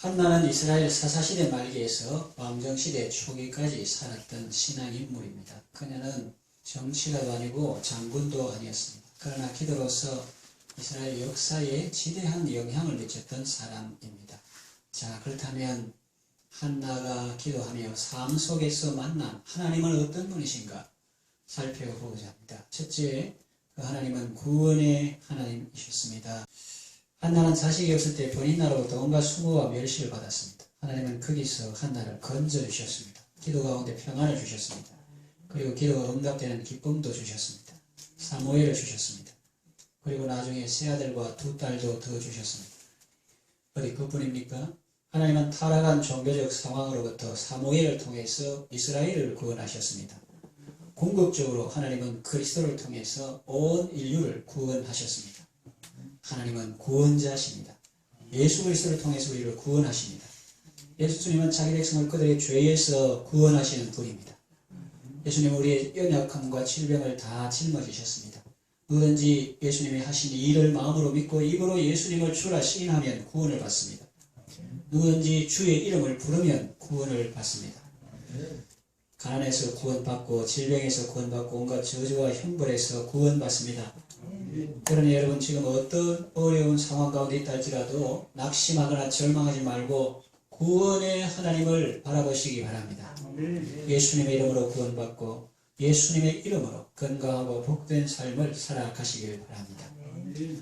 한나는 이스라엘 사사시대 말기에서 왕정시대 초기까지 살았던 신앙인물입니다. 그녀는 정치가도 아니고 장군도 아니었습니다. 그러나 기도로서 이스라엘 역사에 지대한 영향을 미쳤던 사람입니다. 자, 그렇다면 한나가 기도하며 삶 속에서 만난 하나님은 어떤 분이신가 살펴보고자 합니다. 첫째, 그 하나님은 구원의 하나님이셨습니다. 한나는 자식이 없을 때 본인 나라로부터 온갖 수모와 멸시를 받았습니다. 하나님은 거기서 한나를 건져주셨습니다. 기도 가운데 평안을 주셨습니다. 그리고 기도가 응답되는 기쁨도 주셨습니다. 사무엘을 주셨습니다. 그리고 나중에 세 아들과 두 딸도 더 주셨습니다. 어디 그뿐입니까? 하나님은 타락한 종교적 상황으로부터 사무엘을 통해서 이스라엘을 구원하셨습니다. 궁극적으로 하나님은 그리스도를 통해서 온 인류를 구원하셨습니다. 하나님은 구원자십니다. 예수 그리스도를 통해서 우리를 구원하십니다. 예수님은 자기 백성을 그들의 죄에서 구원하시는 분입니다. 예수님은 우리의 연약함과 질병을 다 짊어지셨습니다. 누구든지 예수님이 하신 일을 마음으로 믿고 입으로 예수님을 주라 시인하면 구원을 받습니다. 누구든지 주의 이름을 부르면 구원을 받습니다. 가난에서 구원받고 질병에서 구원받고 온갖 저주와 형벌에서 구원받습니다. 그러니 여러분 지금 어떤 어려운 상황 가운데 있다 할지라도 낙심하거나 절망하지 말고 구원의 하나님을 바라보시기 바랍니다. 예수님의 이름으로 구원받고 예수님의 이름으로 건강하고 복된 삶을 살아가시길 바랍니다.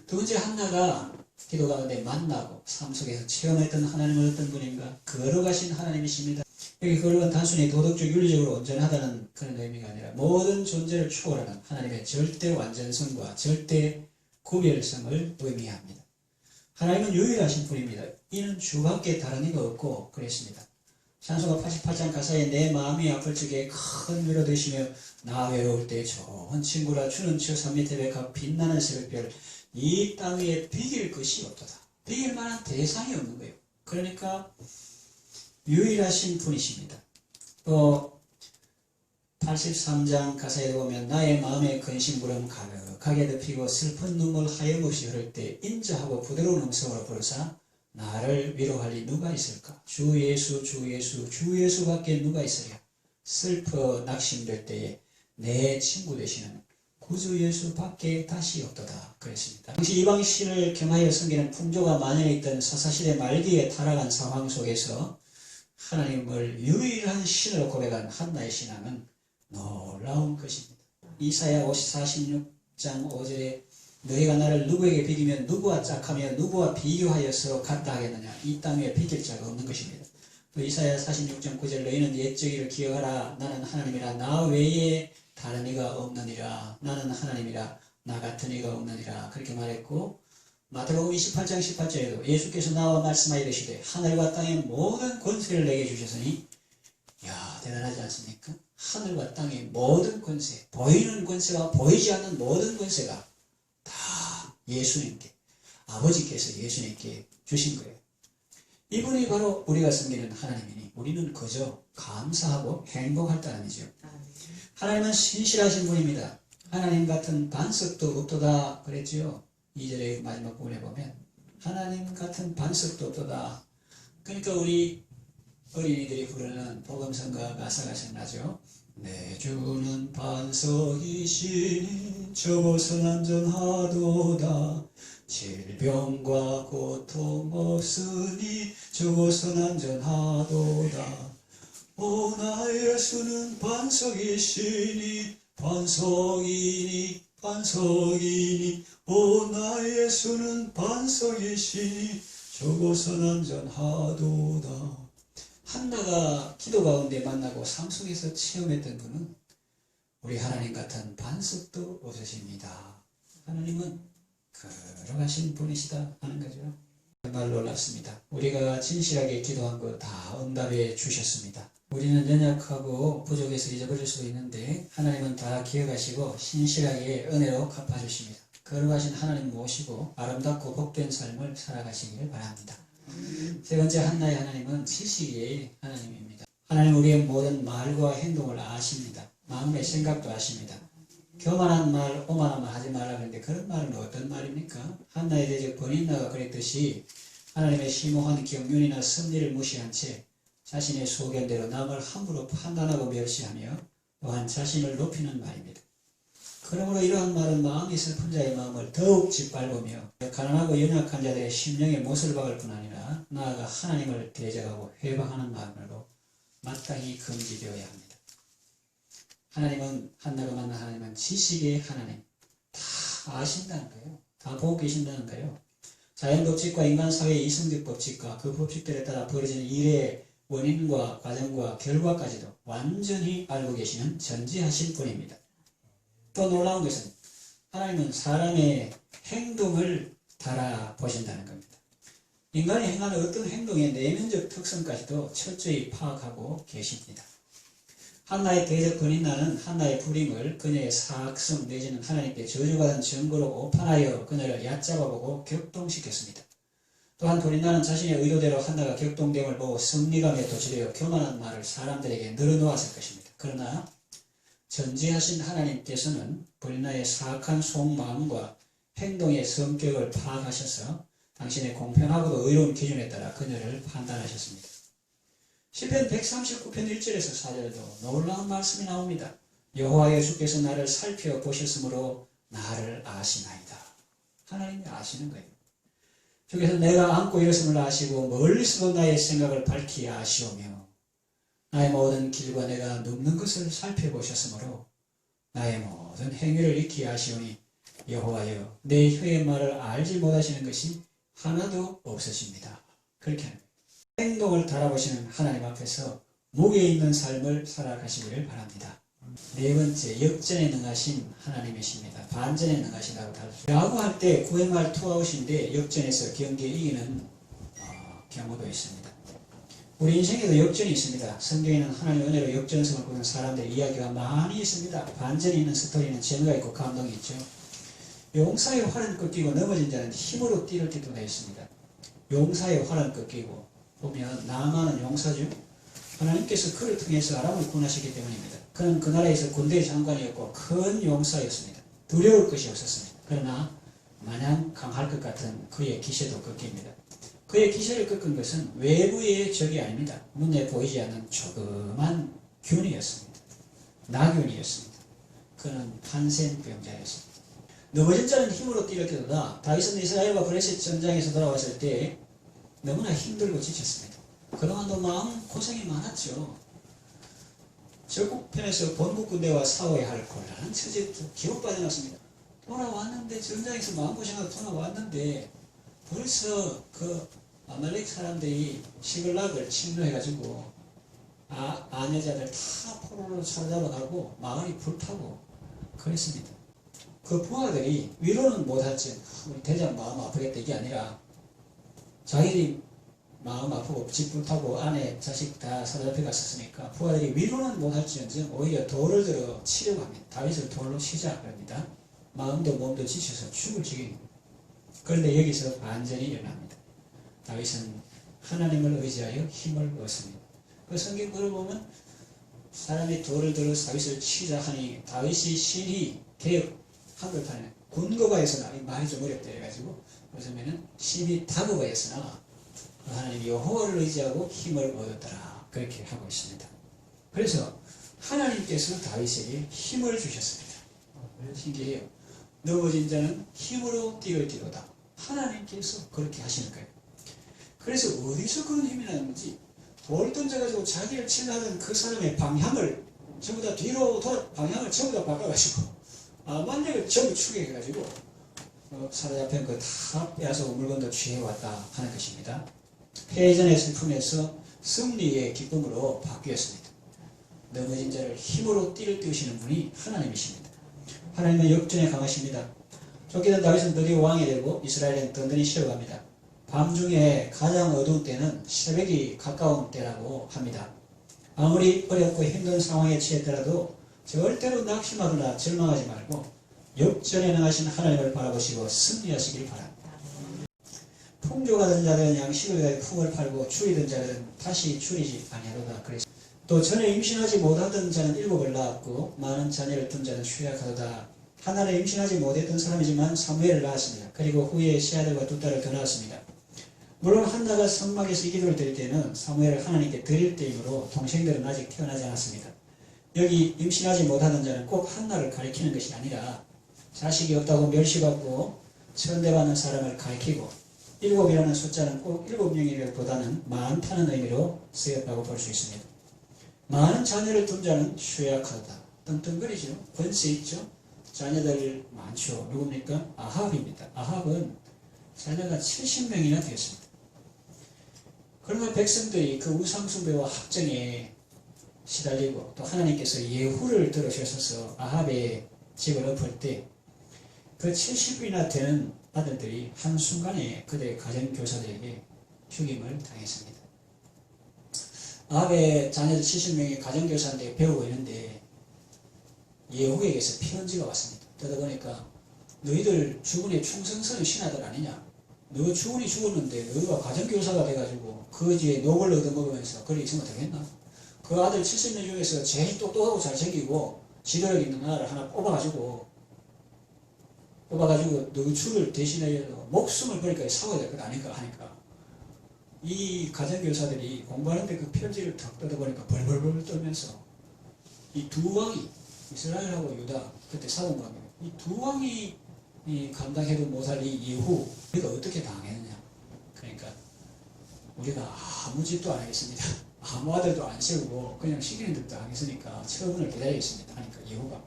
두 번째, 한나가 기도 가운데 만나고 삶 속에서 체험했던 하나님은 어떤 분인가? 걸어가신 하나님이십니다. 여기 걸어간 단순히 도덕적 윤리적으로 온전하다는 그런 의미가 아니라 모든 존재를 초월하는 하나님의 절대 완전성과 절대 구별성을 의미합니다. 하나님은 유일하신 분입니다. 이는 주밖에 다른 이가 없고 그랬습니다. 찬송가 88장 가사에 내 마음이 아플 적에 큰 위로 되시며 나 외로울 때 좋은 친구라 주는 저 산 밑에 백합 빛나는 새벽별 이 땅 위에 비길 것이 없도다. 비길 만한 대상이 없는 거예요. 그러니까 유일하신 분이십니다. 또 83장 가사에 보면 나의 마음에 근심부름 가득하게 덮이고 슬픈 눈물 하염없이 흐를 때 인자하고 부드러운 음성으로 부르사 나를 위로할 리 누가 있을까? 주 예수 주 예수 주 예수밖에 누가 있으랴. 슬퍼 낙심될 때에 내 친구 되시는 구주 예수밖에 다시 없도다 그랬습니다. 당시 이방신을 겸하여 섬기는 풍조가 만연해 있던 사사시대 말기에 타락한 상황 속에서 하나님을 유일한 신으로 고백한 한나의 신앙은 놀라운 것입니다. 이사야 46장 5절에 너희가 나를 누구에게 비기면 누구와 짝하며 누구와 비교하여 서로 같다 하겠느냐. 이 땅 위에 비길 자가 없는 것입니다. 또 이사야 46장 9절 너희는 옛적일을 기억하라. 나는 하나님이라 나 외에 다른 이가 없느니라. 나는 하나님이라 나 같은 이가 없느니라. 그렇게 말했고 마태복음 28장 18절에도 예수께서 나와 말씀하여 이르시되 하늘과 땅의 모든 권세를 내게 주셨으니 야 대단하지 않습니까? 하늘과 땅의 모든 권세, 보이는 권세와 보이지 않는 모든 권세가 다 예수님께, 아버지께서 예수님께 주신 거예요. 이분이 바로 우리가 섬기는 하나님이니 우리는 그저 감사하고 행복할 따름이죠. 하나님은 신실하신 분입니다. 하나님 같은 반석도 없도다 그랬죠. 2절의 마지막 부분에 보면 하나님 같은 반석도 없도다. 그러니까 우리 어린이들이 부르는 복음성가 가사가 생각나죠. 내 주는 반석이시니 저곳은 안전하도다. 질병과 고통 없으니 저곳은 안전하도다. 오 나의 예수는 반석이시니 반석이니 반석이니 오 나의 예수는 반석이시니 저곳은 안전하도다. 한나가 기도 가운데 만나고 삶 속에서 체험했던 분은 우리 하나님 같은 반석도 없으십니다. 하나님은 걸어가신 분이시다 하는 거죠. 정말 놀랍습니다. 우리가 진실하게 기도한 거 다 응답해 주셨습니다. 우리는 연약하고 부족해서 잊어버릴 수도 있는데 하나님은 다 기억하시고 신실하게 은혜로 갚아주십니다. 걸어가신 하나님 모시고 아름답고 복된 삶을 살아가시길 바랍니다. 세 번째, 한나의 하나님은 지식의 하나님입니다. 하나님 우리의 모든 말과 행동을 아십니다. 마음의 생각도 아십니다. 교만한 말, 오만한 말 하지 말라 그랬는데 그런 말은 어떤 말입니까? 한나의 대적 버니나가 그랬듯이 하나님의 심오한 경륜이나 섭리를 무시한 채 자신의 소견대로 남을 함부로 판단하고 멸시하며 또한 자신을 높이는 말입니다. 그러므로 이러한 말은 마음이 슬픈 자의 마음을 더욱 짓밟으며 가난하고 연약한 자들의 심령에 못을 박을 뿐 아니라 나아가 하나님을 대적하고 회방하는 마음으로 마땅히 금지되어야 합니다. 하나님은, 한나가 만난 하나님은 지식의 하나님, 다 아신다는 거예요. 다 보고 계신다는 거예요. 자연 법칙과 인간 사회의 이성적 법칙과 그 법칙들에 따라 벌어지는 일의 원인과 과정과 결과까지도 완전히 알고 계시는 전지하신 분입니다. 또 놀라운 것은 하나님은 사람의 행동을 달아보신다는 겁니다. 인간이 행하는 어떤 행동의 내면적 특성까지도 철저히 파악하고 계십니다. 한나의 대적 권인나는 한나의 불임을 그녀의 사악성 내지는 하나님께 저주받은 증거로 오판하여 그녀를 얕잡아보고 격동시켰습니다. 또한 권인나는 자신의 의도대로 한나가 격동됨을 보고 승리감에 도취되어 교만한 말을 사람들에게 늘어놓았을 것입니다. 그러나 전지하신 하나님께서는 권인나의 사악한 속마음과 행동의 성격을 파악하셔서 당신의 공평하고도 의로운 기준에 따라 그녀를 판단하셨습니다. 시편 139편 1절에서 4절에도 놀라운 말씀이 나옵니다. 여호와여 주께서 나를 살펴보셨으므로 나를 아시나이다. 하나님이 아시는 거예요. 주께서 내가 안고 일었음을 아시고 멀리서도 나의 생각을 밝히 아시오며 나의 모든 길과 내가 눕는 것을 살펴보셨으므로 나의 모든 행위를 익히 아시오니 여호와여 내 혀의 말을 알지 못하시는 것이 하나도 없으십니다. 그렇게 합니다. 행동을 달아보시는 하나님 앞에서 무게 있는 삶을 살아가시기를 바랍니다. 네 번째, 역전에 능하신 하나님이십니다. 반전에 능하시다고 다루죠. 야구할 때 9회말 투아웃인데 역전에서 경기에 이기는 경우도 있습니다. 우리 인생에도 역전이 있습니다. 성경에는 하나님의 은혜로 역전성을 꾸는 사람들의 이야기가 많이 있습니다. 반전이 있는 스토리는 재미가 있고 감동이 있죠. 용사의 활은 꺾이고 넘어진 자는 힘으로 띠를 띠도 되어 있습니다. 용사의 활은 꺾이고 보면 나아만은 용사죠. 하나님께서 그를 통해서 아람을 구원하셨기 때문입니다. 그는 그 나라에서 군대 장관이었고 큰 용사였습니다. 두려울 것이 없었습니다. 그러나 마냥 강할 것 같은 그의 기세도 꺾입니다. 그의 기세를 꺾은 것은 외부의 적이 아닙니다. 눈에 보이지 않는 조그만 균이었습니다. 나균이었습니다. 그는 한센병자였습니다. 넘어진 자는 힘으로 띠를 띠도다. 다윗은 이스라엘과 브레셋 전장에서 돌아왔을 때 너무나 힘들고 지쳤습니다. 그동안도 마음 고생이 많았죠. 적국편에서 본국군대와 싸워야 할 곤란한 처지에 기록 빠져났습니다. 돌아왔는데 전장에서 마음고생하고 돌아왔는데 벌써 그 아말렉 사람들이 시글락을 침노해가지고 아내자들 다 포로로 사로잡아가고 마을이 불타고 그랬습니다. 그 부하들이 위로는 못할지 우리 대장 마음 아프겠다 이게 아니라 자기들이 마음 아프고 집 불타고 아내 자식 다 사로잡혀 갔었으니까 부하들이 위로는 못할지언정 오히려 돌을 들어 치려고 합니다. 다윗을 돌로 치자 그럽니다. 마음도 몸도 지쳐서 죽을 지경입니다. 그런데 여기서 반전이 일어납니다. 다윗은 하나님을 의지하여 힘을 얻습니다. 그 성경 들어보면 사람이 돌을 들어 다윗을 치자 하니 다윗이 신이 개혁 한글판에 군거가였으나 이 말이 좀 어렵다 해가지고 그러면은 신이 다거가였으나 하나님 여호와를 의지하고 힘을 얻었더라 그렇게 하고 있습니다. 그래서 하나님께서 다윗에게 힘을 주셨습니다. 신기해요. 넘어진 자는 힘으로 띠를 띠로다. 하나님께서 그렇게 하시는 거예요. 그래서 어디서 그런 힘이 나는지 돌 던져가지고 자기를 치려는 그 사람의 방향을 전부 다 뒤로 방향을 전부 다 바꿔가지고 만약을 전부 추격해가지고 사로잡힌 거 다 빼앗아 물건도 취해왔다 하는 것입니다. 패전의 슬픔에서 승리의 기쁨으로 바뀌었습니다. 넘어진 자를 힘으로 띠를 띄우시는 분이 하나님이십니다. 하나님은 역전에 강하십니다. 쫓기던 다윗은 드디어 왕이 되고 이스라엘은 든든히 쉬어갑니다. 밤중에 가장 어두운 때는 새벽이 가까운 때라고 합니다. 아무리 어렵고 힘든 상황에 처했더라도 절대로 낙심하거나 절망하지 말고 역전에 능하신 하나님을 바라보시고 승리하시길 바랍니다. 풍족하던 자들은 양식을 위하여 품을 팔고 줄이던 자들은 다시 줄이지 아니하도다. 그래서 또 전에 임신하지 못하던 자는 7을 낳았고 많은 자녀를 둔 자는 휴약하도다. 하나는 임신하지 못했던 사람이지만 사무엘을 낳았습니다. 그리고 후에 세 아들과 두 딸을 더 낳았습니다. 물론 한나가 성막에서 이 기도를 드릴 때는 사무엘을 하나님께 드릴 때이므로 동생들은 아직 태어나지 않았습니다. 여기 임신하지 못하는 자는 꼭 한나를 가리키는 것이 아니라 자식이 없다고 멸시받고 천대받는 사람을 가리키고 7이라는 숫자는 꼭 7명이라기보다는 많다는 의미로 쓰였다고 볼 수 있습니다. 많은 자녀를 둔 자는 취약하다. 떵떵거리죠. 권세 있죠. 자녀들 많죠. 누굽니까? 아합입니다. 아합은 자녀가 70명이나 되었습니다. 그러나 백성들이 그 우상숭배와 합정에 시달리고 또 하나님께서 예후를 들으셔서 아합의 집을 엎을 때 그 70이나 되는 아들들이 한순간에 그들의 가정교사들에게 죽임을 당했습니다. 아합의 자녀들 70명이 가정교사인데 배우고 있는데 예후에게서 편지가 왔습니다. 뜯어보니까 너희들 주군의 충성스러운 신하들 아니냐? 너 주군이 죽었는데 너희가 가정교사가 돼가지고 그 뒤에 녹을 얻어먹으면서 그리 있으면 되겠나? 그 아들 70명 중에서 제일 똑똑하고 잘생기고 지도력 있는 아를 하나 뽑아가지고 너희 주를 대신해 목숨을 버릴까 싸워야 될 것 아닐까 하니까 이 가정교사들이 공부하는데 그 편지를 탁 뜯어보니까 벌벌벌 떨면서 이 두 왕이 이스라엘하고 유다 그때 싸운 겁니다. 이 두 왕이 감당해도 못할 이 예후 우리가 어떻게 당했느냐. 그러니까 우리가 아무 짓도 안 하겠습니다. 아무 아들도 안 세우고 그냥 시키는 듯 하겠으니까 처분을 기다리겠습니다. 하니까 예후가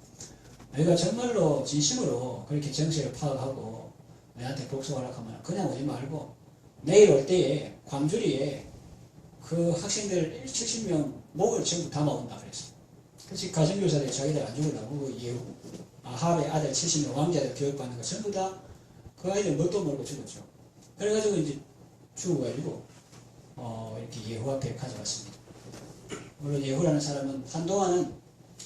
너희가 정말로 진심으로 그렇게 정세를 파악하고 내한테 복수하라고 하면 그냥 오지 말고 내일 올 때에 광주리에 그 학생들 70명 목을 전부 담아온다 그랬어. 그래서 가정교사들이 자기들 안 죽으려고 그 예후 아합의 아들 70명 왕자들 교육받는 거 전부 다 그 아이들 뭣도 모르고 죽었죠. 그래가지고 이제 죽어가지고 이렇게 예후 앞에 가져왔습니다. 물론 예후라는 사람은 한동안은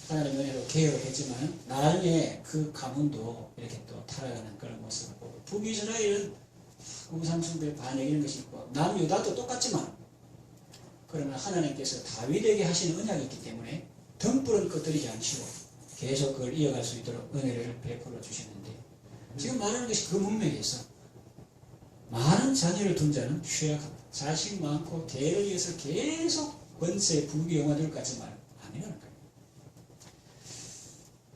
하나님의 은혜로 개혁을 했지만 나중에 그 가문도 이렇게 또 타락하는 그런 모습을 보고 북이스라엘은 우상숭배 반역 이런 것이 있고 남유다도 똑같지만 그러나 하나님께서 다윗에게 하시는 언약이 있기 때문에 등불은 꺼뜨리지 않으시고 계속 그걸 이어갈 수 있도록 은혜를 베풀어 주시는데 지금 말하는 것이 그 문맥에서 많은 자녀를 둔 자는 취약합니다. 자식 많고 대를 이어서 계속 권세 부귀영화될 것 같지만 아니라는 거예요.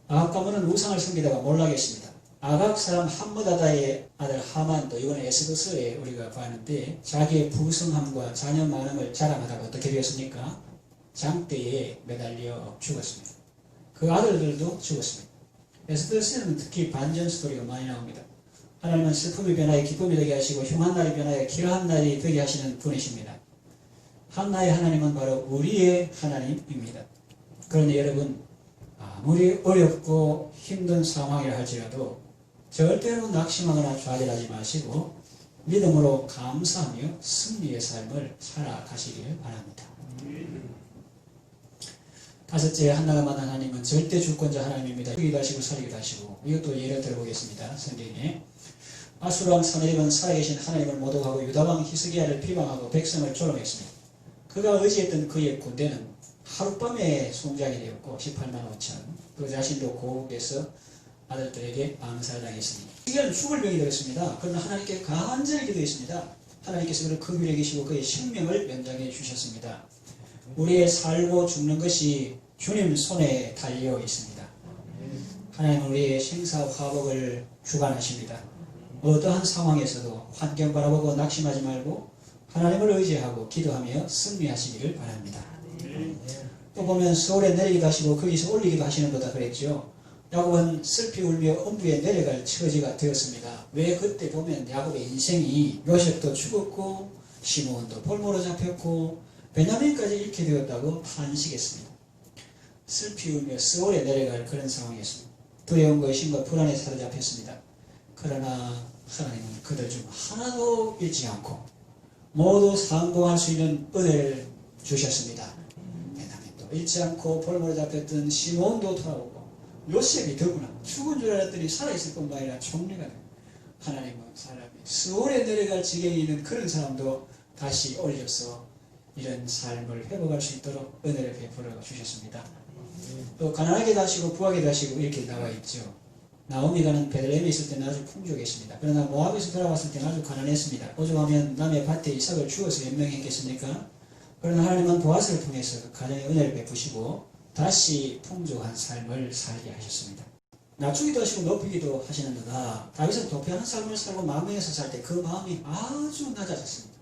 아합 가문은 우상을 섬기다가 몰락했습니다. 아각 사람 함므다다의 아들 하만도 이번에 에스더서에 우리가 봤는데 자기의 부성함과 자녀 많음을 자랑하다가 어떻게 되었습니까? 장대에 매달려 죽었습니다. 그 아들들도 죽었습니다. 에스더서에는 특히 반전 스토리가 많이 나옵니다. 하나님은 슬픔이 변하여 기쁨이 되게 하시고 흉한 날이 변하여 길한 날이 되게 하시는 분이십니다. 한나의 하나님은 바로 우리의 하나님입니다. 그러니 여러분 아무리 어렵고 힘든 상황이라 할지라도 절대로 낙심하거나 좌절하지 마시고 믿음으로 감사하며 승리의 삶을 살아가시길 바랍니다. 다섯째, 한나가 만난 하나님은 절대 주권자 하나님입니다. 죽이기도 하시고 살리기도 하시고 이것도 예를 들어보겠습니다. 성경에 아수르왕 사내립은 살아계신 하나님을 모독하고 유다왕 히스기야를 비방하고 백성을 조롱했습니다. 그가 의지했던 그의 군대는 하룻밤에 송장이 되었고 18만 5천 그 자신도 고국에서 아들들에게 암살당했습니다. 히스기야는 죽을 병이 되었습니다. 그러나 하나님께 간절히 기도했습니다. 하나님께서 그를 긍휼히 여기시고 그의 생명을 연장해 주셨습니다. 우리의 살고 죽는 것이 주님 손에 달려 있습니다. 하나님은 우리의 생사화복을 주관하십니다. 어떠한 상황에서도 환경 바라보고 낙심하지 말고 하나님을 의지하고 기도하며 승리하시기를 바랍니다. 또 보면 서울에 내리기도 하시고 거기서 올리기도 하시는 거다 그랬죠. 야곱은 슬피 울며 엄부에 내려갈 처지가 되었습니다. 왜 그때 보면 야곱의 인생이 요셉도 죽었고 시므온도 볼모로 잡혔고 베냐민까지 잃게 되었다고 탄식했습니다. 슬피 울며 서울에 내려갈 그런 상황이었습니다. 두려움과 의심과 불안에 사로잡혔습니다. 그러나 하나님은 그들 중 하나도 잃지 않고 모두 상봉할 수 있는 은혜를 주셨습니다. 베냐민도 잃지 않고 볼모로 잡혔던 시므온도 돌아오고 요셉이 더구나 죽은 줄 알았더니 살아있을 뿐만 아니라 총리가 되고 하나님은 사람이 서울에 내려갈 지경에 있는 그런 사람도 다시 올려서 이런 삶을 회복할 수 있도록 은혜를 베풀어 주셨습니다. 또 가난하게 다시고 부하게 다시고 이렇게 나와 있죠. 나오미가는 베들레헴에 있을 때는 아주 풍족했습니다. 그러나 모압에서 돌아왔을 때는 아주 가난했습니다. 오죽하면 남의 밭에 이삭을 주어서 연명했겠습니까? 그러나 하나님은 보아스를 통해서 그 가정에 은혜를 베푸시고 다시 풍족한 삶을 살게 하셨습니다. 낮추기도 하시고 높이기도 하시는데다 다윗은 도피하는 삶을 살고 망명해서 살 때 그 마음이 아주 낮아졌습니다.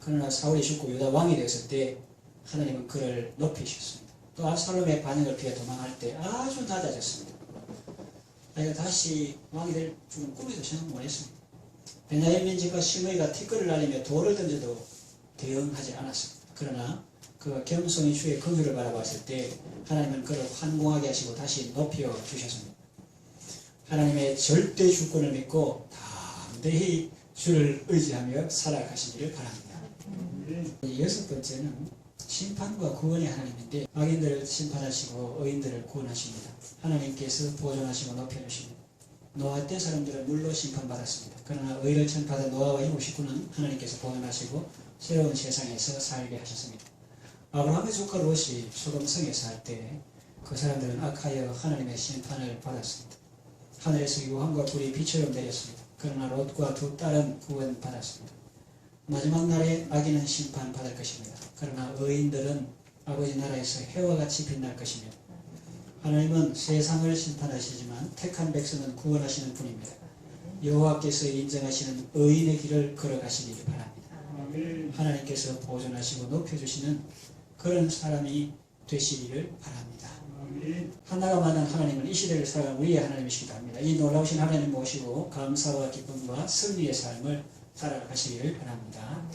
그러나 사울이 죽고 유다 왕이 되었을 때 하나님은 그를 높이셨습니다. 또 압살롬의 반역을 피해 도망할 때 아주 낮아졌습니다. 자기가 다시 왕이 될 줄은 꿈에도 생각 못했습니다. 베냐민 집과 시므이가 티끌을 날리며 돌을 던져도 대응하지 않았습니다. 그러나 그가 겸손히 주의 긍휼을 바라봤을 때 하나님은 그를 환공하게 하시고 다시 높여 주셨습니다. 하나님의 절대 주권을 믿고 담대히 주를 의지하며 살아가시기를 바랍니다. 여섯 번째는 심판과 구원의 하나님인데 악인들을 심판하시고 의인들을 구원하십니다. 하나님께서 보존하시고 높여주십니다. 노아 때 사람들은 물로 심판받았습니다. 그러나 의를 천파된 노아와 이후 식구는 하나님께서 보존하시고 새로운 세상에서 살게 하셨습니다. 아브라함의 조카 롯이 소돔성에 살 때 그 사람들은 악하여 하나님의 심판을 받았습니다. 하늘에서 유황과 불이 비처럼 내렸습니다. 그러나 롯과 두 딸은 구원받았습니다. 마지막 날에 악인은 심판받을 것입니다. 그러나 의인들은 아버지 나라에서 해와 같이 빛날 것입니다. 하나님은 세상을 심판하시지만 택한 백성은 구원하시는 분입니다. 여호와께서 인정하시는 의인의 길을 걸어가시기 바랍니다. 하나님께서 보존하시고 높여주시는 그런 사람이 되시기를 바랍니다. 하나가 많은 하나님은 이 시대를 살아가는 우리의 하나님이시기도 합니다. 이 놀라우신 하나님 모시고 감사와 기쁨과 승리의 삶을 살아가시기를 바랍니다.